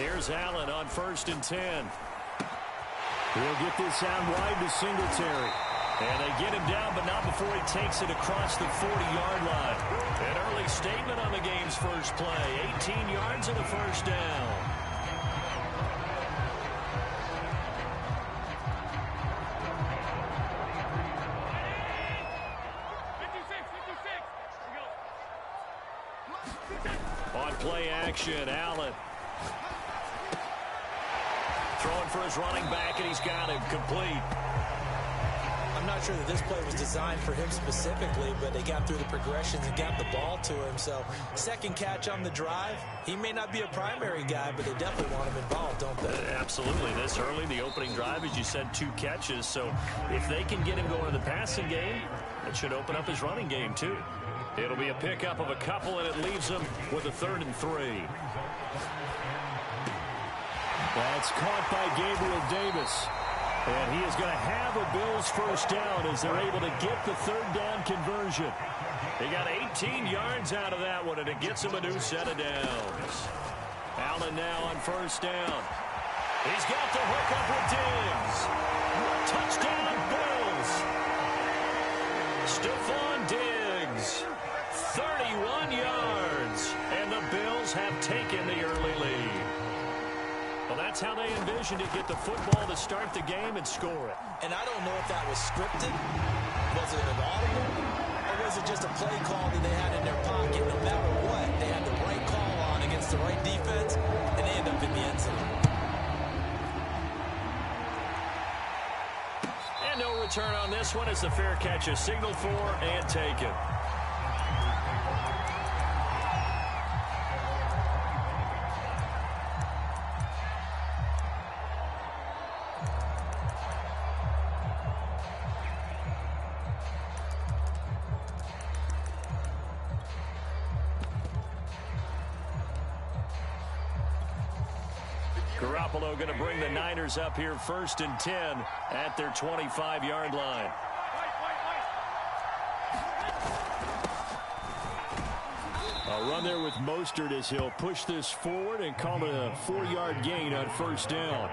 Here's Allen on 1st and 10. He'll get this out wide to Singletary. And they get him down, but not before he takes it across the 40-yard line. An early statement on the game's first play. 18 yards and a first down. On play action, Allen. Throwing for his running back, and he's got him complete. I'm not sure that this play was designed for him specifically, but they got through the progressions and got the ball to him. So, second catch on the drive. He may not be a primary guy, but they definitely want him involved, don't they? Absolutely. This early, the opening drive, as you said, 2 catches. So, if they can get him going in the passing game, that should open up his running game, too. It'll be a pickup of a couple, and it leaves him with a 3rd and 3. That's caught by Gabriel Davis. And he is going to have a Bills first down as they're able to get the 3rd down conversion. They got 18 yards out of that one, and it gets him a new set of downs. Allen now on 1st down. He's got the hook up with Diggs. Touchdown, Bills. Stephon Diggs, 31 yards. And the Bills have taken the early lead. Well, that's how they envisioned it, get the football to start the game and score it. And I don't know if that was scripted, was it an audible, or was it just a play call that they had in their pocket? No matter what, they had the right call on against the right defense, and they end up in the end zone. And no return on this one as the fair catch is signaled for and taken. Garoppolo going to bring the Niners up here 1st and 10 at their 25-yard line. A run there with Mostert as he'll push this forward and call it a 4-yard gain on 1st down.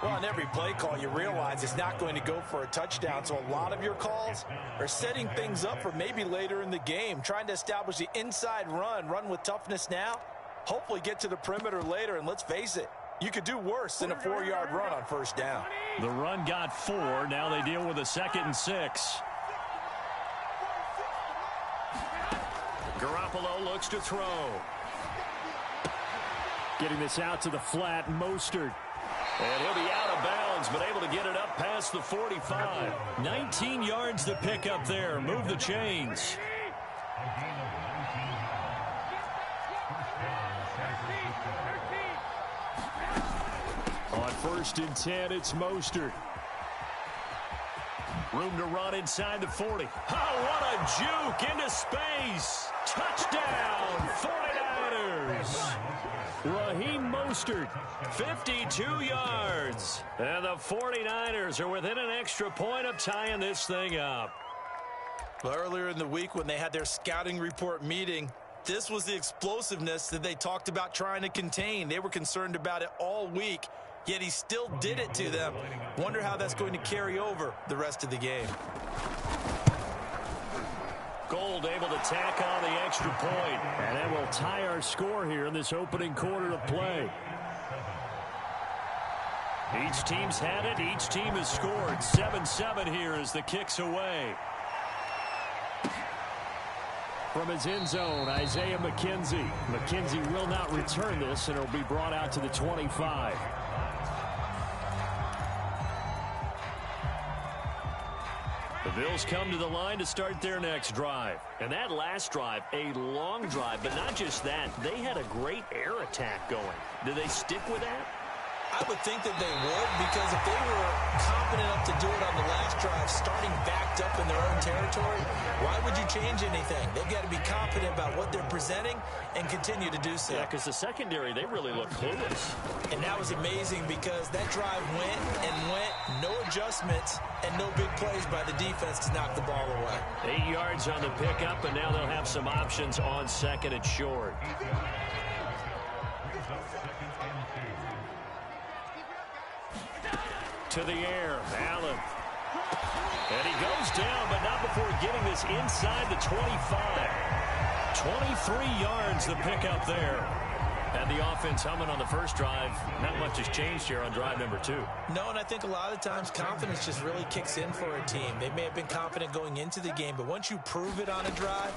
Well, on every play call, you realize it's not going to go for a touchdown. So a lot of your calls are setting things up for maybe later in the game, trying to establish the inside run with toughness now, hopefully get to the perimeter later, and let's face it, you could do worse than a 4-yard run on 1st down. The run got 4. Now they deal with a 2nd and 6. Garoppolo looks to throw. Getting this out to the flat, Mostert. And he'll be out of bounds, but able to get it up past the 45. 19 yards to pick up there. Move the chains. On 1st and 10, it's Mostert. Room to run inside the 40. Oh, what a juke into space. Touchdown, 49ers. Raheem Mostert, 52 yards. And the 49ers are within an extra point of tying this thing up. Well, earlier in the week when they had their scouting report meeting, this was the explosiveness that they talked about trying to contain. They were concerned about it all week, yet he still did it to them. Wonder how that's going to carry over the rest of the game. Gold able to tack on the extra point. And that will tie our score here in this opening quarter of play. Each team's had it. Each team has scored. 7-7 here as the kick's away. From his end zone, Isaiah McKenzie. McKenzie will not return this, and it'll be brought out to the 25. The Bills come to the line to start their next drive. And that last drive, a long drive, but not just that. They had a great air attack going. Do they stick with that? I would think that they would, because if they were confident enough to do it on the last drive, starting backed up in their own territory, why would you change anything? They've got to be confident about what they're presenting and continue to do so. Yeah, because the secondary, they really look clueless. And that was amazing because that drive went and went, no adjustments, and no big plays by the defense to knock the ball away. 8 yards on the pickup, and now they'll have some options on 2nd and short. to the air. Allen. And he goes down, but not before getting this inside the 25. 23 yards the pickup there. And the offense humming on the first drive. Not much has changed here on drive number 2. No, and I think a lot of times confidence just really kicks in for a team. They may have been confident going into the game, but once you prove it on a drive,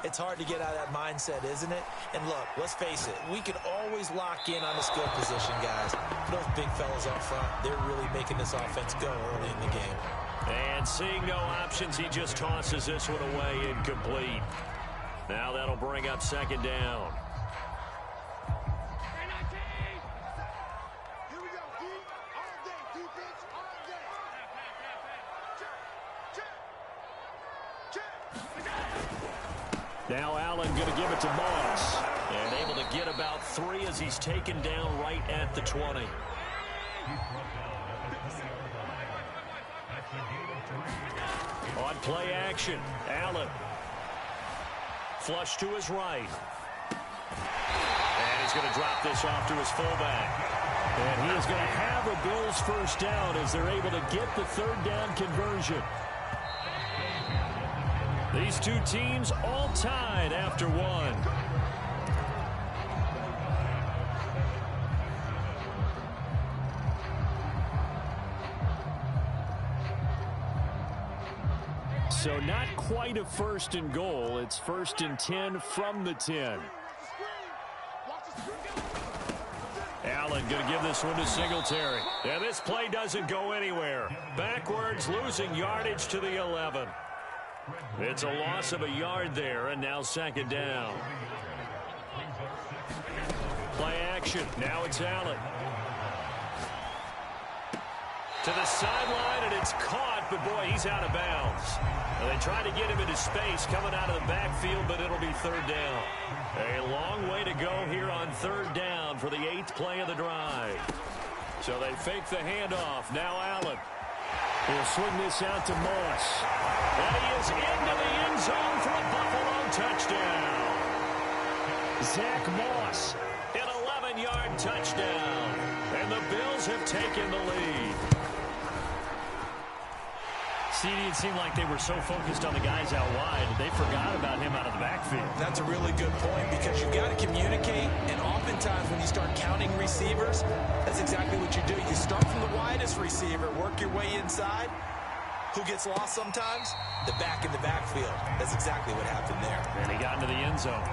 it's hard to get out of that mindset, isn't it? And look, let's face it, we can always lock in on the skill position, guys. Those big fellas up front, they're really making this offense go early in the game. And seeing no options, he just tosses this one away incomplete. Now that'll bring up second down. Now Allen going to give it to Moss. And able to get about 3 as he's taken down right at the 20. On play action, Allen. Flush to his right. And he's going to drop this off to his fullback. And he is going to have a Bills first down as they're able to get the third down conversion. These two teams all tied after one. So not quite a first and goal. It's first and 10 from the 10. Allen going to give this one to Singletary. Yeah, this play doesn't go anywhere. Backwards, losing yardage to the 11. It's a loss of a yard there, and now second down. Play action. Now it's Allen. To the sideline, and it's caught, but boy, he's out of bounds. Well, they try to get him into space coming out of the backfield, but it'll be third down. A long way to go here on third down for the 8th play of the drive. So they fake the handoff. Now Allen. He'll swing this out to Moss. And he is into the end zone for a Buffalo touchdown. Zach Moss, an 11-yard touchdown. And the Bills have taken the lead. It seemed like they were so focused on the guys out wide, they forgot about him out of the backfield. That's a really good point because you've got to communicate, and oftentimes when you start counting receivers, that's exactly what you do. You start from the widest receiver, work your way inside. Who gets lost sometimes? The back in the backfield. That's exactly what happened there. And he got into the end zone.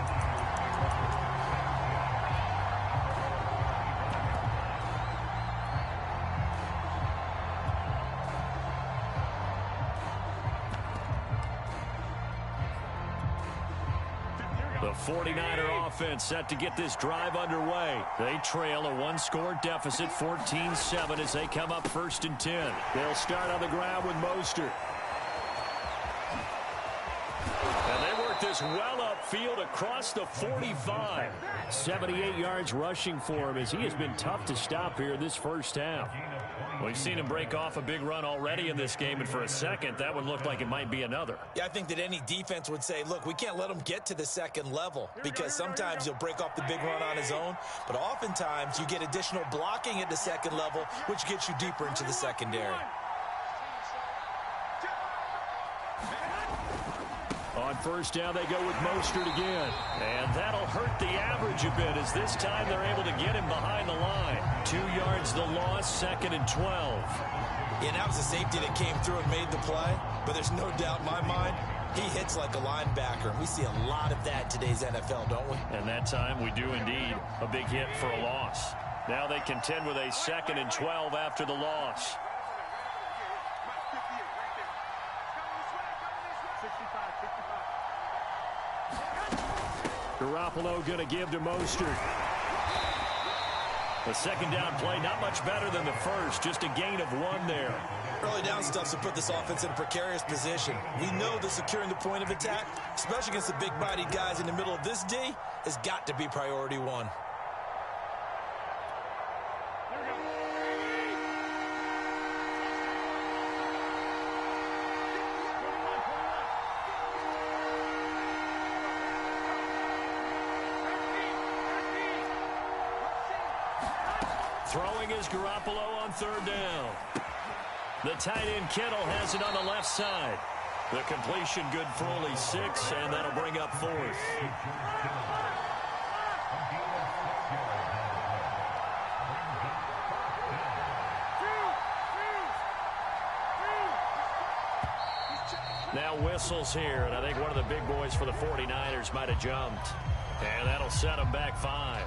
The 49er offense set to get this drive underway. They trail a one-score deficit, 14-7, as they come up first and 10. They'll start on the ground with Mostert. And they work this well upfield across the 45. 78 yards rushing for him as he has been tough to stop here this first half. We've seen him break off a big run already in this game, and for a second, that one looked like it might be another. Yeah, I think that any defense would say, look, we can't let him get to the second level because sometimes he'll break off the big run on his own, but oftentimes you get additional blocking at the second level, which gets you deeper into the secondary. On first down, they go with Mostert again. And that'll hurt the average a bit as this time they're able to get him behind the line. 2 yards the loss, second and 12. Yeah, that was a safety that came through and made the play. But there's no doubt in my mind, he hits like a linebacker. And we see a lot of that in today's NFL, don't we? And that time we do indeed. A big hit for a loss. Now they contend with a second and 12 after the loss. Garoppolo going to give to Mostert. The second down play, not much better than the first, just a gain of 1 there. Early down stuff's to put this offense in a precarious position. We know that securing the point of attack, especially against the big-bodied guys in the middle of this D, has got to be priority 1. Throwing is Garoppolo on third down. The tight end Kittle has it on the left side. The completion good for only 6, and that'll bring up 4th. Now whistles here, and I think one of the big boys for the 49ers might have jumped. And that'll set them back 5.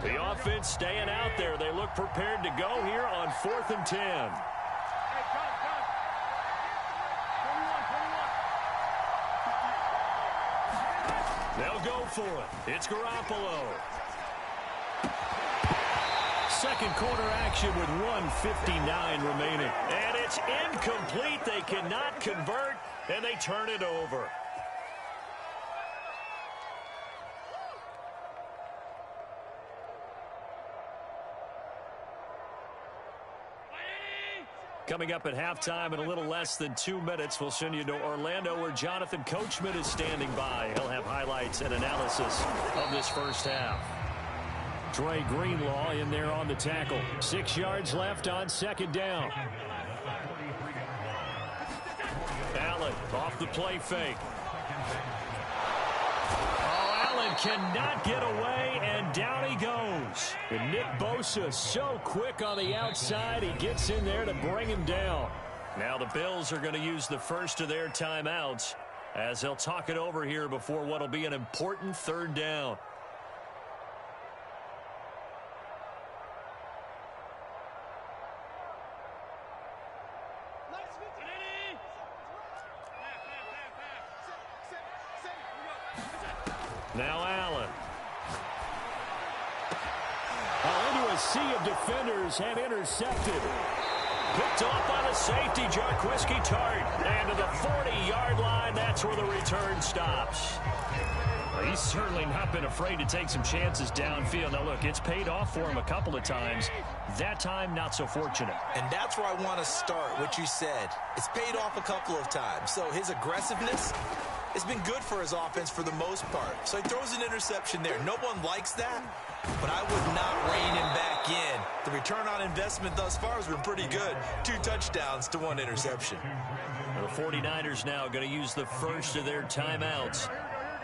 The offense staying out there. They look prepared to go here on 4th and 10. They'll go for it. It's Garoppolo. Second quarter action with 1:59 remaining. And it's incomplete. They cannot convert, and they turn it over. Coming up at halftime in a little less than 2 minutes, we'll send you to Orlando where Jonathan Coachman is standing by. He'll have highlights and analysis of this first half. Dre Greenlaw in there on the tackle. 6 yards left on 2nd down. Allen off the play fake. Allen cannot get away, and down he goes. And Nick Bosa so quick on the outside, he gets in there to bring him down. Now the Bills are going to use the first of their timeouts as they'll talk it over here before what will be an important 3rd down. Now Allen. Into a sea of defenders and intercepted. Picked off by the safety, Jarquiski Tart. And to the 40-yard line, that's where the return stops. Well, he's certainly not been afraid to take some chances downfield. Now, look, it's paid off for him a couple of times. That time, not so fortunate. And that's where I want to start, what you said. It's paid off a couple of times. So his aggressiveness has been good for his offense for the most part. So he throws an interception there. No one likes that, but I would not rein him back in. The return on investment thus far has been pretty good. 2 touchdowns to 1 interception. The 49ers now going to use the first of their timeouts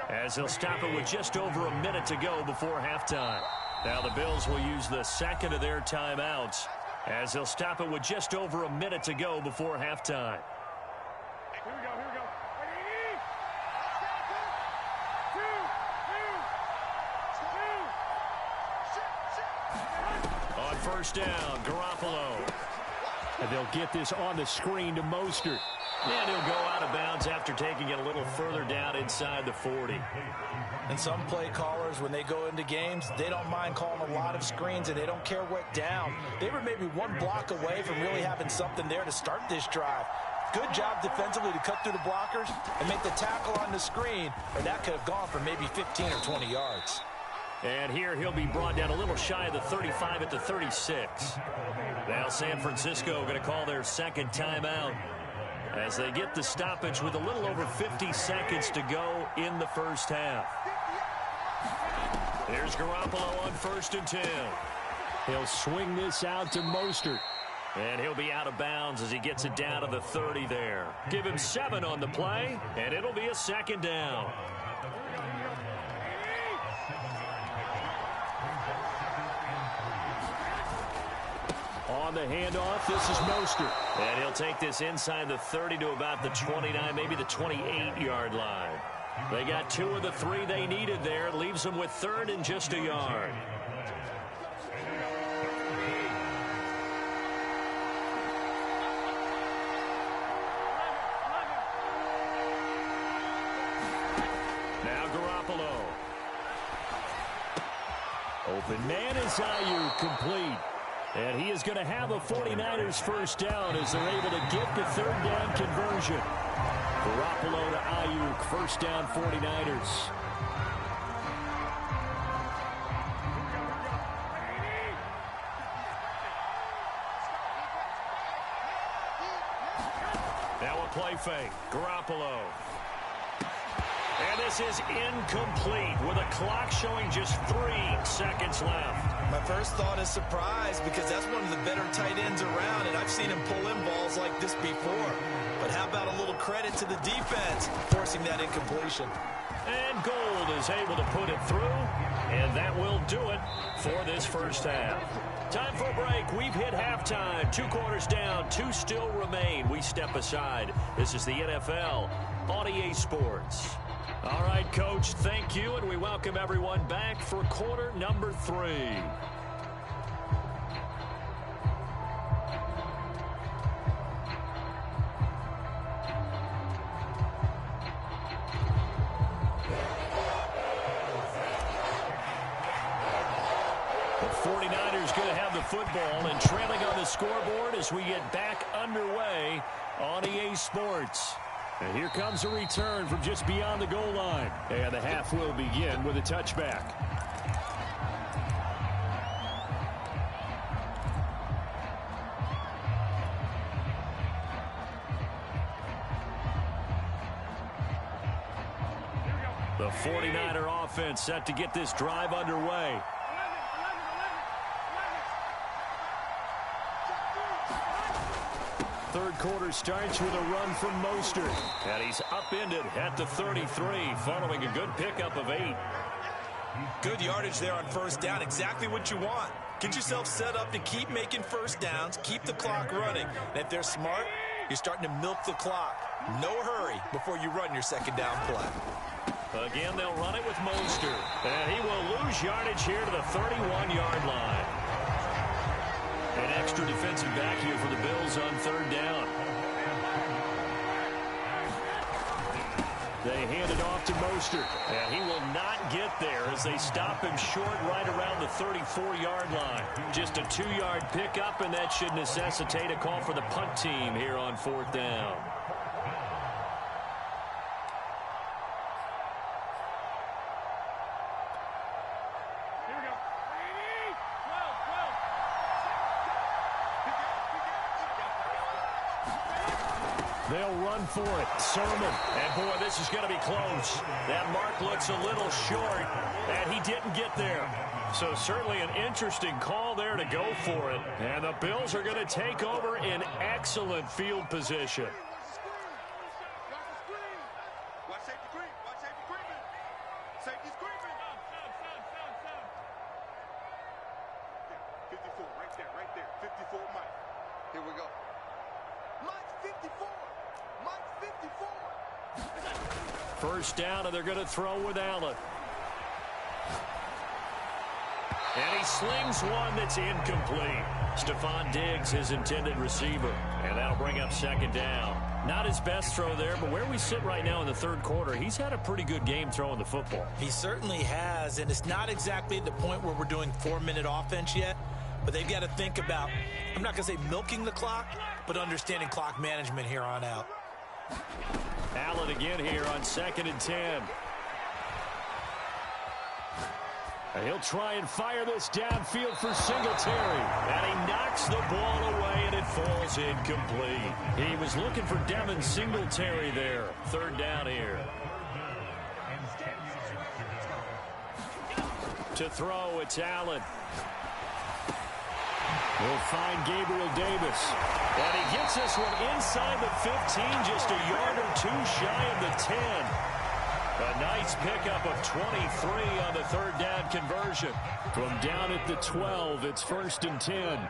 as they'll stop it with just over a minute to go before halftime. Now the Bills will use the second of their timeouts as they'll stop it with just over a minute to go before halftime. On first down, Garoppolo. And they'll get this on the screen to Mostert. And he'll go out of bounds after taking it a little further down inside the 40. And some play callers, when they go into games, they don't mind calling a lot of screens, and they don't care what down. They were maybe 1 block away from really having something there to start this drive. Good job defensively to cut through the blockers and make the tackle on the screen, or that could have gone for maybe 15 or 20 yards. And here he'll be brought down a little shy of the 35 at the 36. Now San Francisco going to call their second timeout as they get the stoppage with a little over 50 seconds to go in the first half. Here's Garoppolo on 1st and 10. He'll swing this out to Mostert. And he'll be out of bounds as he gets it down to the 30 there. Give him 7 on the play, and it'll be a 2nd down. On the handoff, this is Mostert. And he'll take this inside the 30 to about the 29, maybe the 28-yard line. They got 2 of the 3 they needed there. Leaves them with 3rd and just a yard. Now Garoppolo. Open man is Ayuk, complete. And he is going to have a 49ers first down as they're able to get the 3rd down conversion. Garoppolo to Ayuk, first down 49ers. Now a play fake. Garoppolo. And this is incomplete with a clock showing just 3 seconds left. My first thought is surprise because that's one of the better tight ends around, and I've seen him pull in balls like this before. But how about a little credit to the defense forcing that incompletion? And Gold is able to put it through, and that will do it for this first half. Time for a break. We've hit halftime. 2 quarters down, 2 still remain. We step aside. This is the NFL on EA Sports. All right, Coach, thank you, and we welcome everyone back for quarter number 3. The 49ers going to have the football and trailing on the scoreboard as we get back underway on EA Sports. And here comes a return from just beyond the goal line. And the half will begin with a touchback. The 49er offense set to get this drive underway. Third quarter starts with a run from Mostert. And he's upended at the 33 following a good pickup of 8. Good yardage there on first down. Exactly what you want. Get yourself set up to keep making first downs, keep the clock running. And if they're smart, you're starting to milk the clock. No hurry before you run your second down play. Again, they'll run it with Mostert. And he will lose yardage here to the 31-yard line. An extra defensive back here for the Bills on third down. They hand it off to Mostert. And he will not get there as they stop him short right around the 34-yard line. Just a 2-yard pickup, and that should necessitate a call for the punt team here on fourth down. They'll run for it. Sermon. And, boy, this is going to be close. That mark looks a little short, and he didn't get there. So certainly an interesting call there to go for it. And the Bills are going to take over in excellent field position. First down, and they're going to throw with Allen. And he slings one that's incomplete. Stephon Diggs, his intended receiver. And that'll bring up second down. Not his best throw there, but where we sit right now in the third quarter, he's had a pretty good game throwing the football. He certainly has, and it's not exactly at the point where we're doing 4-minute offense yet, but they've got to think about, I'm not going to say milking the clock, but understanding clock management here on out. Allen again here on 2nd and 10. And he'll try and fire this downfield for Singletary. And he knocks the ball away, and it falls incomplete. He was looking for Devin Singletary there. Third down here. To throw, it's Allen. We'll find Gabriel Davis. And he gets this one inside the 15, just a yard or 2 shy of the 10. A nice pickup of 23 on the third down conversion. From down at the 12, it's 1st and 10.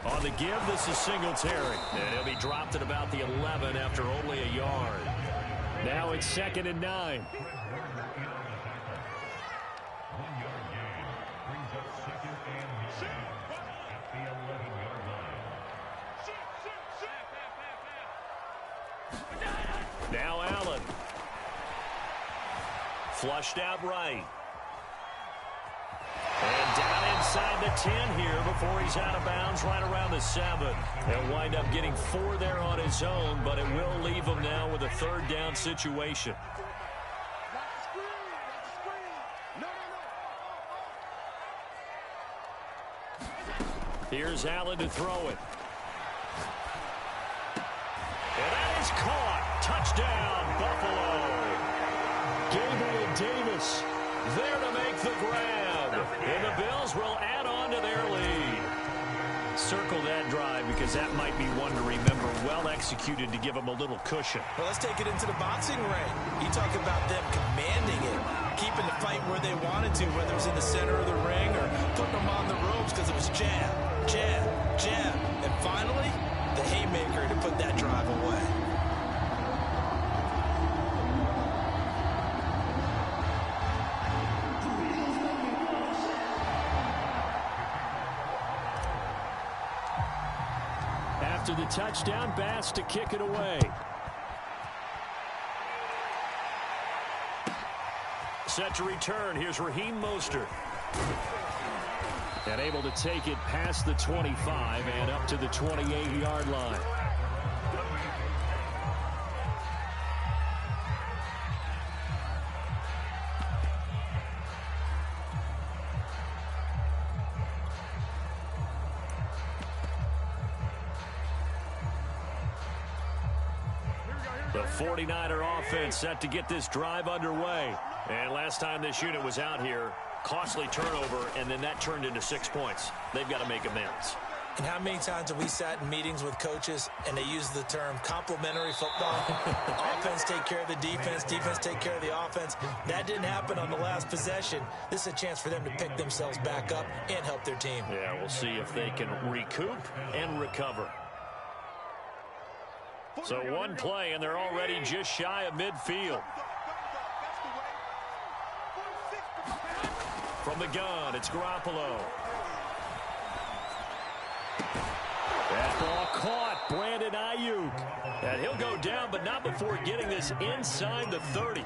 On the give, this is Singletary. And he'll be dropped at about the 11 after only a yard. Now it's 2nd and 9. Now Allen. Flushed out right. And down inside the 10 here before he's out of bounds right around the 7. He'll wind up getting 4 there on his own, but it will leave him now with a third down situation. Here's Allen to throw it. And that is caught. Touchdown, Buffalo. Gabriel Davis there to make the grab. And the Bills will add on to their lead. Circle that drive because that might be one to remember. Well executed to give them a little cushion. Well, let's take it into the boxing ring. You talk about them commanding it, keeping the fight where they wanted to, whether it was in the center of the ring or putting them on the ropes because it was jab, jab, jab. And finally, the haymaker to put that drive away. After the touchdown, Bass to kick it away. Set to return. Here's Raheem Mostert. And able to take it past the 25 and up to the 28-yard line. The 49er offense set to get this drive underway. And last time this unit was out here, costly turnover, and then that turned into 6 points. They've got to make amends. And how many times have we sat in meetings with coaches and they use the term complementary football? Offense take care of the defense, defense take care of the offense. That didn't happen on the last possession. This is a chance for them to pick themselves back up and help their team. Yeah, we'll see if they can recoup and recover. So one play, and they're already just shy of midfield. From the gun, it's Garoppolo. That ball caught. Brandon Ayuk. And he'll go down, but not before getting this inside the 30.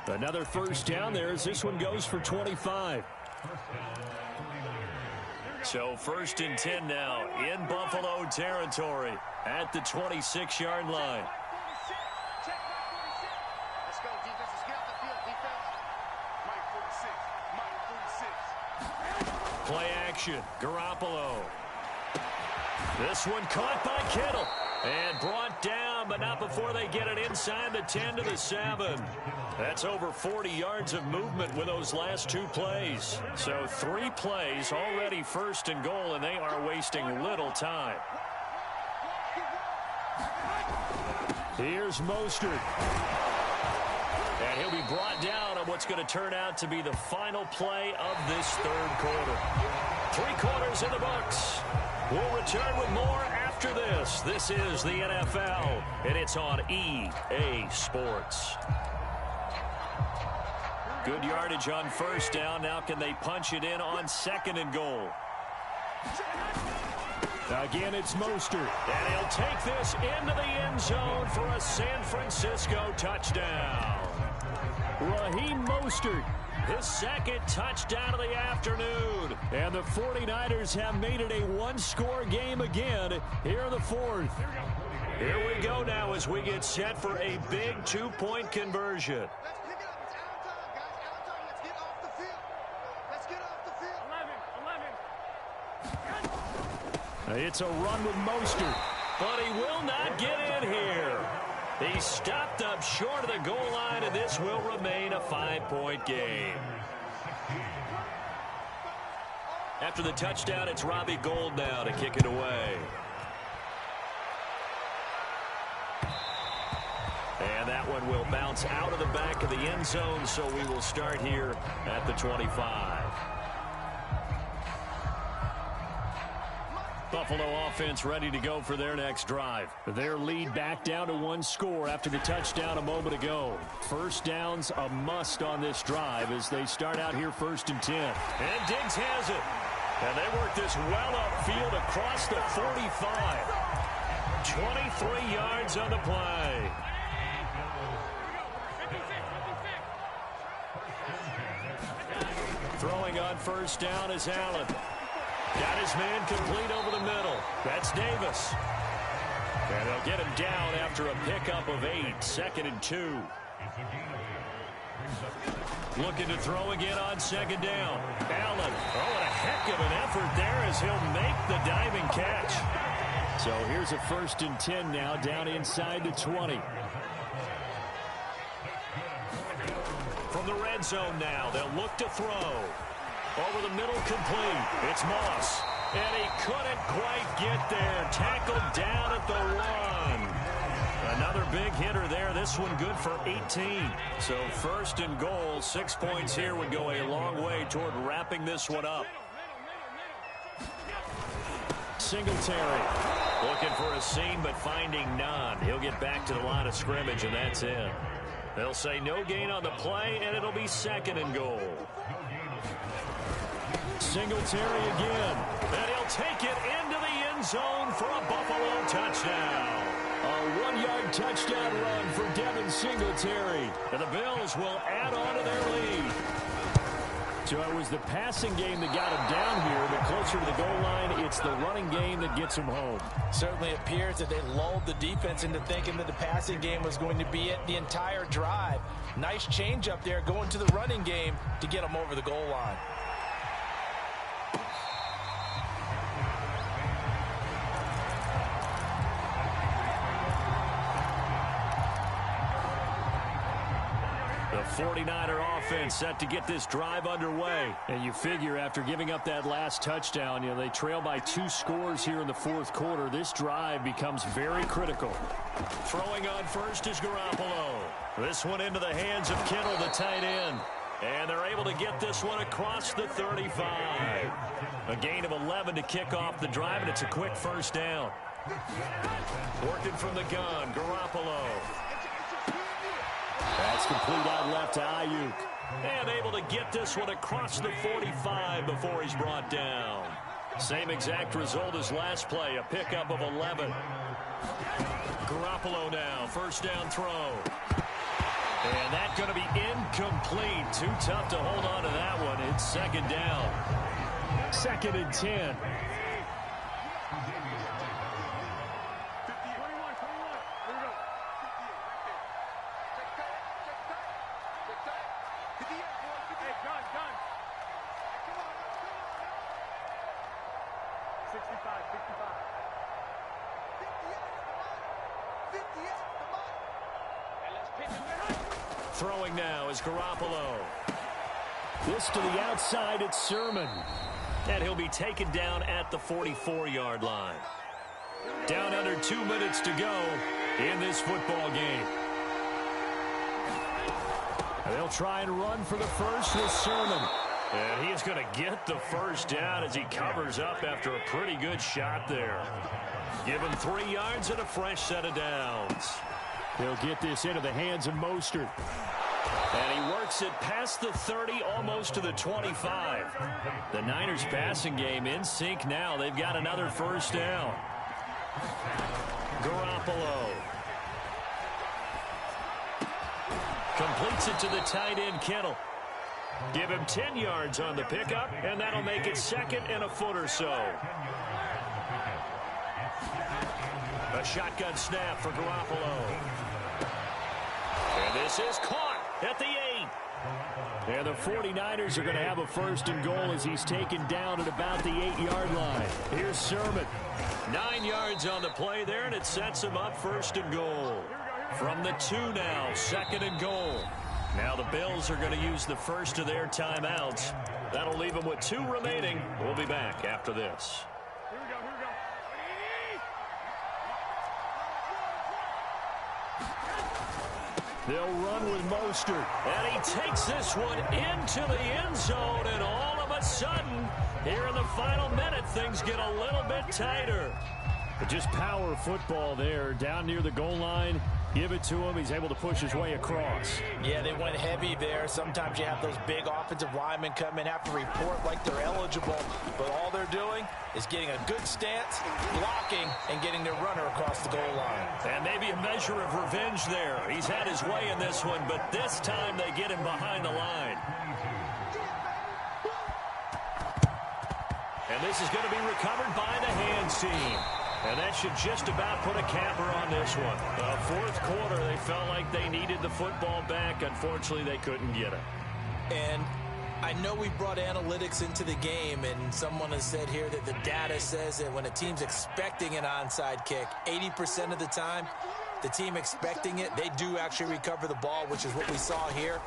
Another first down there as this one goes for 25. So 1st and 10 now in Buffalo territory at the 26-yard line. Let's go, defense. Let's get off the field, defense. Mike 46. Play action. Garoppolo. This one caught by Kittle. And brought down, but not before they get it inside the 10 to the 7. That's over 40 yards of movement with those last 2 plays. So 3 plays, already 1st and goal, and they are wasting little time. Here's Mostert. And he'll be brought down on what's going to turn out to be the final play of this 3rd quarter. 3 quarters in the books. We'll return with more after this. This is the NFL, and it's on EA Sports. Good yardage on 1st down. Now can they punch it in on 2nd and goal? Again, it's Mostert. And he'll take this into the end zone for a San Francisco touchdown. Raheem Mostert, his 2nd touchdown of the afternoon. And the 49ers have made it a 1-score game again here in the 4th. Here we go now as we get set for a big 2-point conversion. It's a run with Mostert, but he will not get in here. He stopped up short of the goal line, and this will remain a 5-point game. After the touchdown, it's Robbie Gould now to kick it away. And that one will bounce out of the back of the end zone, so we will start here at the 25. Buffalo offense ready to go for their next drive. Their lead back down to 1 score after the touchdown a moment ago. 1st down's a must on this drive as they start out here 1st and 10. And Diggs has it. And they work this well upfield across the 45. 23 yards on the play. Throwing on 1st down is Allen. Got his man complete over the middle. That's Davis. And they'll get him down after a pickup of 8. 2nd and 2. Looking to throw again on second down. Allen, what a heck of an effort there as he'll make the diving catch. So here's a 1st and 10 now, down inside the 20. From the red zone now, they'll look to throw. Over the middle, complete. It's Moss. And he couldn't quite get there. Tackled down at the 1. Another big hitter there. This one good for 18. So 1st and goal. 6 points here would go a long way toward wrapping this one up. Singletary looking for a seam but finding none. He'll get back to the line of scrimmage, and that's it. They'll say no gain on the play, and it'll be 2nd and goal. Singletary again, and he'll take it into the end zone for a Buffalo touchdown. A 1-yard touchdown run for Devin Singletary, and the Bills will add on to their lead. So it was the passing game that got him down here, but closer to the goal line, it's the running game that gets him home. Certainly appears that they lulled the defense into thinking that the passing game was going to be it the entire drive. Nice change up there going to the running game to get him over the goal line. The 49er offense set to get this drive underway. And you figure after giving up that last touchdown, they trail by 2 scores here in the 4th quarter. This drive becomes very critical. Throwing on first is Garoppolo. This one into the hands of Kittle, the tight end. And they're able to get this one across the 35. A gain of 11 to kick off the drive, and it's a quick 1st down. Working from the gun, Garoppolo. That's complete out left to Ayuk. And able to get this one across the 45 before he's brought down. Same exact result as last play, a pickup of 11. Garoppolo now, 1st down throw. And that's going to be incomplete. Too tough to hold on to that one. It's 2nd down. 2nd and 10. Throwing now is Garoppolo. This to the outside, it's Sermon. And he'll be taken down at the 44-yard line. Down under 2 minutes to go in this football game. They'll try and run for the first with Sermon. And he is going to get the 1st down as he covers up after a pretty good shot there. Give him 3 yards and a fresh set of downs. He'll get this into the hands of Mostert. And he works it past the 30, almost to the 25. The Niners passing game in sync now. They've got another 1st down. Garoppolo. Completes it to the tight end, Kittle. Give him 10 yards on the pickup, and that'll make it 2nd and a foot or so. A shotgun snap for Garoppolo. And this is caught at the 8. And the 49ers are going to have a 1st and goal as he's taken down at about the 8-yard line. Here's Sermon. 9 yards on the play there, and it sets him up 1st and goal. From the 2 now, 2nd and goal. Now the Bills are going to use the first of their timeouts. That'll leave them with 2 remaining. We'll be back after this. They'll run with Mostert. And he takes this one into the end zone. And all of a sudden, here in the final minute, things get a little bit tighter. But just power football there down near the goal line. Give it to him. He's able to push his way across. Yeah, they went heavy there. Sometimes you have those big offensive linemen come in, have to report like they're eligible. But all they're doing is getting a good stance, blocking, and getting their runner across the goal line. And maybe a measure of revenge there. He's had his way in this one, but this time they get him behind the line. And this is going to be recovered by the hands team. And that should just about put a capper on this one. Fourth quarter, they felt like they needed the football back. Unfortunately, they couldn't get it. And I know we brought analytics into the game, and someone has said here that the data says that when a team's expecting an onside kick, 80% of the time, the team expecting it, they do actually recover the ball, which is what we saw here.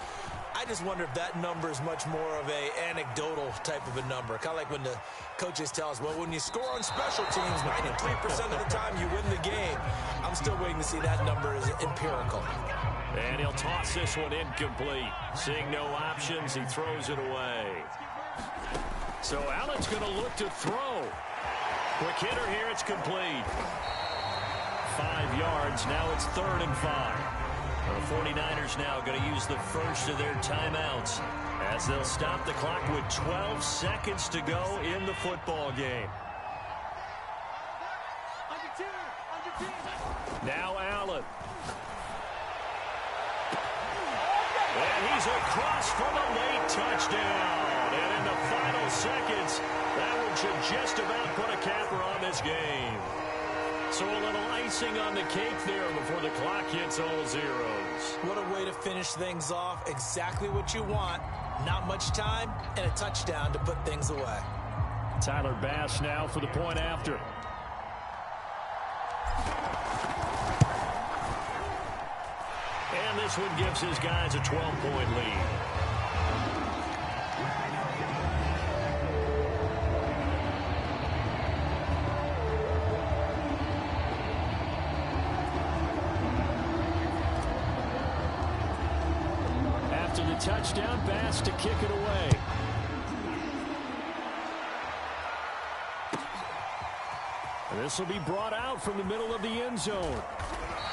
I just wonder if that number is much more of a anecdotal type of a number. Kind of like when the coaches tell us, well, when you score on special teams, 93% of the time you win the game. I'm still waiting to see that number is empirical. And he'll toss this one incomplete. Seeing no options, he throws it away. So Allen's going to look to throw. Quick hitter here, it's complete. 5 yards, now it's 3rd and 5. The 49ers now going to use the first of their timeouts as they'll stop the clock with 12 seconds to go in the football game. Now Allen. And he's across for the late touchdown. And in the final seconds, that one should just about put a capper on this game. So a little icing on the cake there before the clock hits all zeros. What a way to finish things off. Exactly what you want. Not much time and a touchdown to put things away. Tyler Bass now for the point after. And this one gives his guys a 12-point lead. Touchdown, Bass to kick it away. And this will be brought out from the middle of the end zone.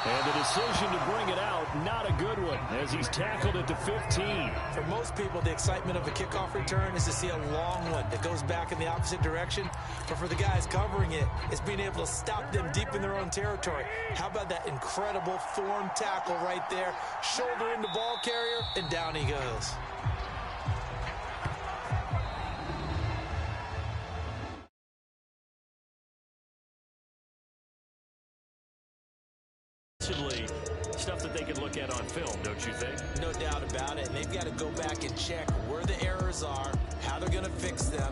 And the decision to bring it out, not a good one, as he's tackled at the 15. For most people, the excitement of a kickoff return is to see a long one that goes back in the opposite direction. But for the guys covering it, it's being able to stop them deep in their own territory. How about that incredible form tackle right there? Shoulder into ball carrier, and down he goes. Stuff that they can look at on film, don't you think? No doubt about it. And they've got to go back and check where the errors are, how they're going to fix them,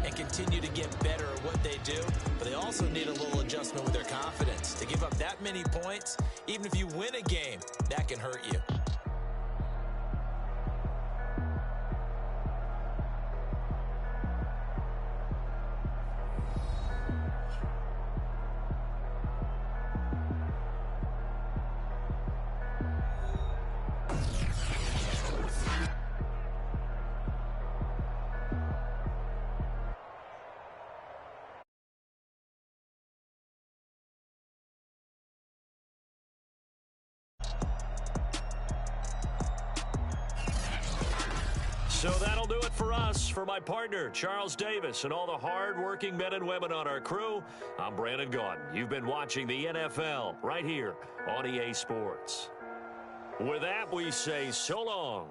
and continue to get better at what they do. But they also need a little adjustment with their confidence. To give up that many points, even if you win a game, that can hurt you. So that'll do it for us. For my partner, Charles Davis, and all the hard-working men and women on our crew, I'm Brandon Gaudin. You've been watching the NFL right here on EA Sports. With that, we say so long.